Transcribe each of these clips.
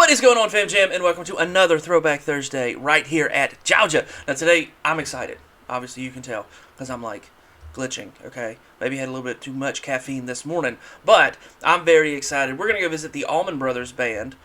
What is going on, Fam Jam, and welcome to another Throwback Thursday right here at Georgia. Now today, I'm excited. Obviously, you can tell, because I'm like glitching, okay? Maybe had a little bit too much caffeine this morning, but I'm very excited. We're going to go visit the Allman Brothers Band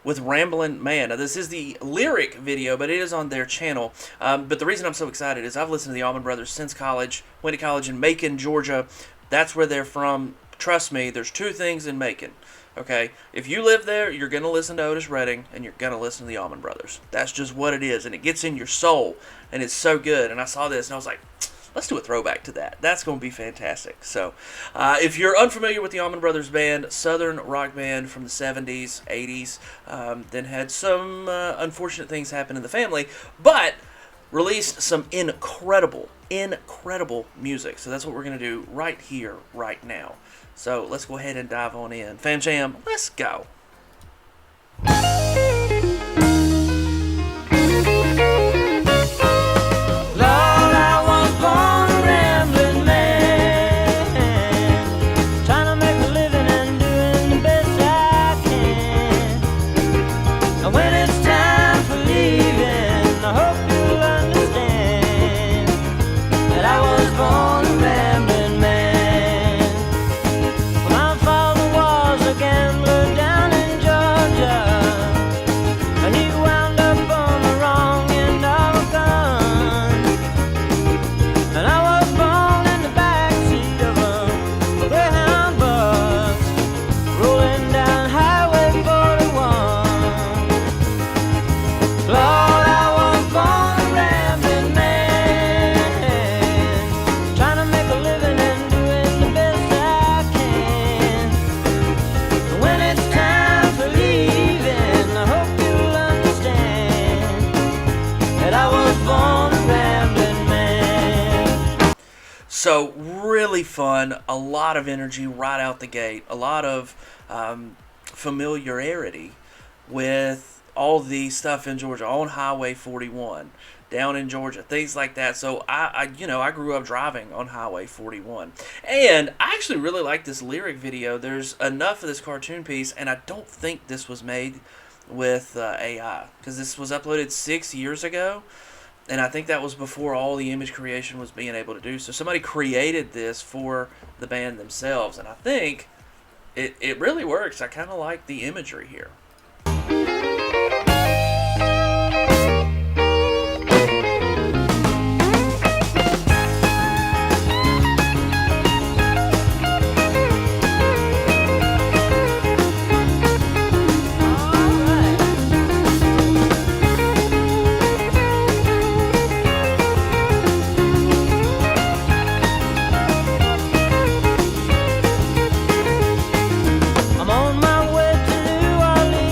with Ramblin Man. Now, this is the lyric video, but it is on their channel. But the reason I'm so excited is I've listened to the Allman Brothers since college. Went to college in Macon, Georgia. That's where they're from. Trust me, there's two things in Macon. Okay, if you live there, you're going to listen to Otis Redding, and you're going to listen to the Allman Brothers. That's just what it is, and it gets in your soul, and it's so good. And I saw this, and I was like, let's do a throwback to that. That's going to be fantastic. So, if you're unfamiliar with the Allman Brothers Band, southern rock band from the 70s, 80s, then had some unfortunate things happen in the family, but released some incredible music. So that's what we're going to do right here, right now. So let's go ahead and dive on in. Fam Jam, let's go. So, really fun, a lot of energy right out the gate, a lot of familiarity with all the stuff in Georgia, on Highway 41, down in Georgia, things like that. So, I grew up driving on Highway 41. And I actually really like this lyric video. There's enough of this cartoon piece, and I don't think this was made with AI, because this was uploaded 6 years ago. And I think that was before all the image creation was being able to do. So somebody created this for the band themselves. And I think it really works. I kind of like the imagery here. I'm on my way to New Orleans.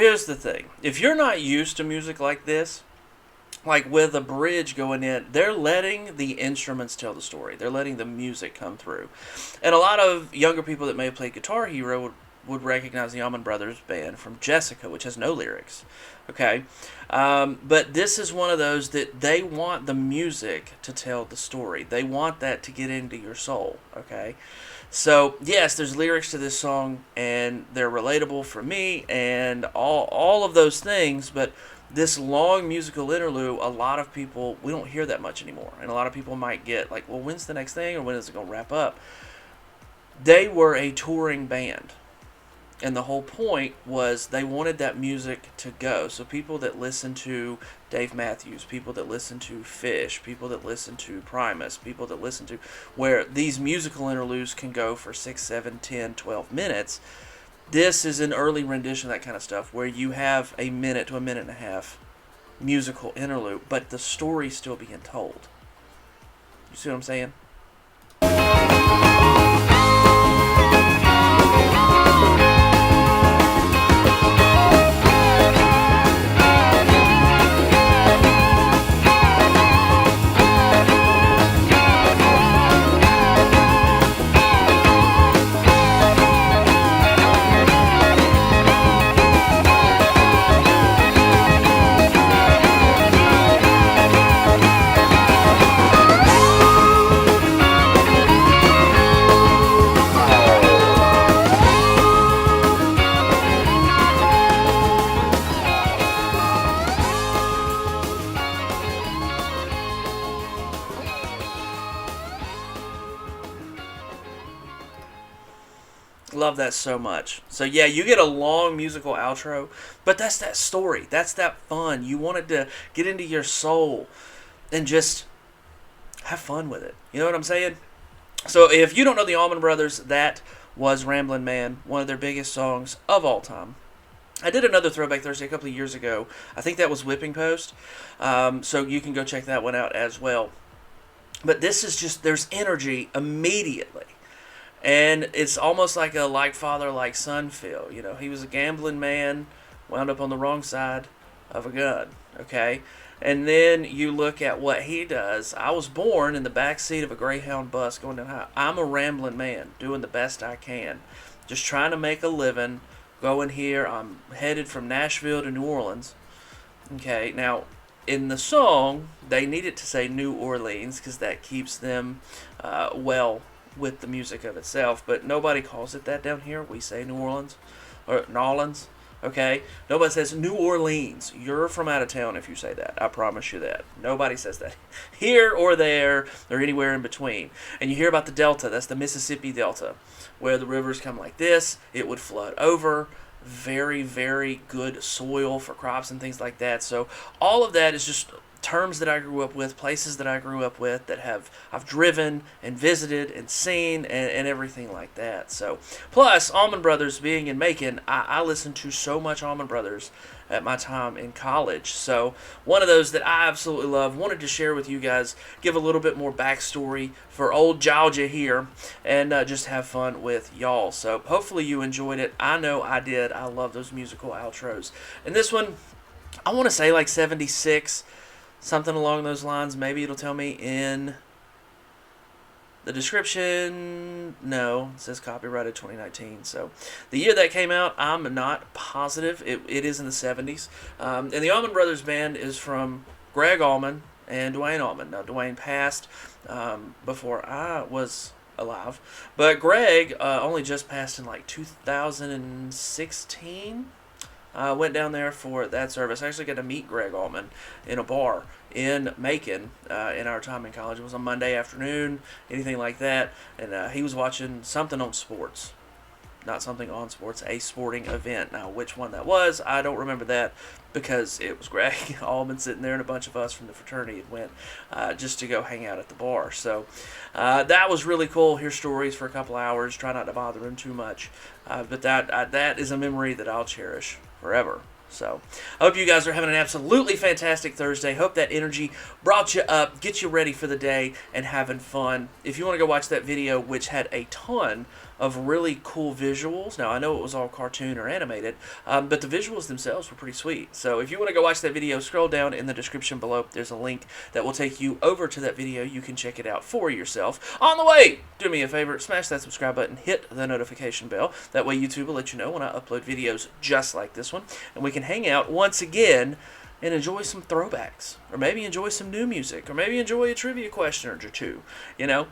here's the thing. If you're not used to music like this, like with a bridge going in, they're letting the instruments tell the story. They're letting the music come through. And a lot of younger people that may have played Guitar Hero would recognize the Allman Brothers Band from Jessica, which has no lyrics. Okay? But this is one of those that they want the music to tell the story. They want that to get into your soul. Okay? So, yes, there's lyrics to this song, and they're relatable for me, and all of those things, but this long musical interlude, a lot of people, we don't hear that much anymore. And a lot of people might get like, well, when's the next thing, or when is it going to wrap up? They were a touring band. And the whole point was they wanted that music to go. So people that listen to Dave Matthews, people that listen to Fish, people that listen to Primus, people that listen to where these musical interludes can go for 6, 7, 10, 12 minutes. This is an early rendition of that kind of stuff where you have a minute to a minute and a half musical interlude, but the story's still being told. You see what I'm saying? Love that so much. So yeah, you get a long musical outro, but that's that story. That's that fun. You wanted to get into your soul and just have fun with it. You know what I'm saying? So if you don't know the Allman Brothers, that was Ramblin Man, one of their biggest songs of all time. I did another Throwback Thursday a couple of years ago. I think that was Whipping Post. So you can go check that one out as well. But this is just, there's energy immediately. And it's almost like a like father, like son feel. You know, he was a gambling man, wound up on the wrong side of a gun, okay? And then you look at what he does. I was born in the back seat of a Greyhound bus going down high. I'm a rambling man, doing the best I can. Just trying to make a living, going here. I'm headed from Nashville to New Orleans. Okay, now, in the song, they needed to say New Orleans because that keeps them well with the music of itself, but nobody calls it that down here. We say New Orleans or Nolans, okay? Nobody says New Orleans. You're from out of town if you say that. I promise you that. Nobody says that here or there or anywhere in between. And you hear about the Delta. That's the Mississippi Delta, where the rivers come like this. It would flood over. Very, very good soil for crops and things like that. So all of that is just terms that I grew up with, places that I grew up with that I've driven and visited and seen and everything like that. So, plus Allman Brothers being in Macon, I listened to so much Allman Brothers at my time in college. So, one of those that I absolutely love, wanted to share with you guys, give a little bit more backstory for old Georgia here, and just have fun with y'all. So, hopefully you enjoyed it. I know I did. I love those musical outros. And this one, I want to say like 76, something along those lines. Maybe it'll tell me in the description. No, it says copyrighted 2019. So the year that came out, I'm not positive. It is in the 70s. And the Allman Brothers Band is from Greg Allman and Dwayne Allman. Now, Dwayne passed before I was alive. But Greg only just passed in like 2016. Went down there for that service. I actually got to meet Greg Allman in a bar in Macon in our time in college. It was a Monday afternoon, anything like that, and he was watching something on sports. Not something on sports, a sporting event. Now, which one that was, I don't remember that because it was Greg Allman sitting there and a bunch of us from the fraternity had went just to go hang out at the bar. So that was really cool. Hear stories for a couple hours. Try not to bother him too much. But that is a memory that I'll cherish forever. So, I hope you guys are having an absolutely fantastic Thursday. Hope that energy brought you up, get you ready for the day, and having fun. If you want to go watch that video, which had a ton of really cool visuals. Now, I know it was all cartoon or animated, but the visuals themselves were pretty sweet. So if you want to go watch that video, scroll down in the description below. There's a link that will take you over to that video. You can check it out for yourself. On the way, do me a favor, smash that subscribe button, hit the notification bell. That way YouTube will let you know when I upload videos just like this one, and we can hang out once again and enjoy some throwbacks, or maybe enjoy some new music, or maybe enjoy a trivia question or two, you know?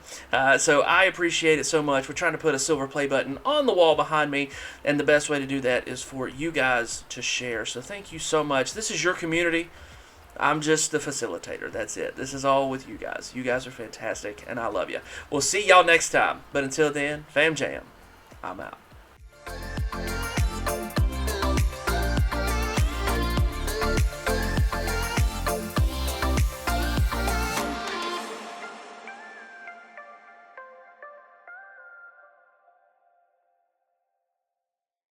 So I appreciate it so much. We're trying to put a silver play button on the wall behind me, and the best way to do that is for you guys to share. So thank you so much. This is your community. I'm just the facilitator. That's it. This is all with you guys. You guys are fantastic, and I love you. We'll see y'all next time. But until then, fam jam, I'm out.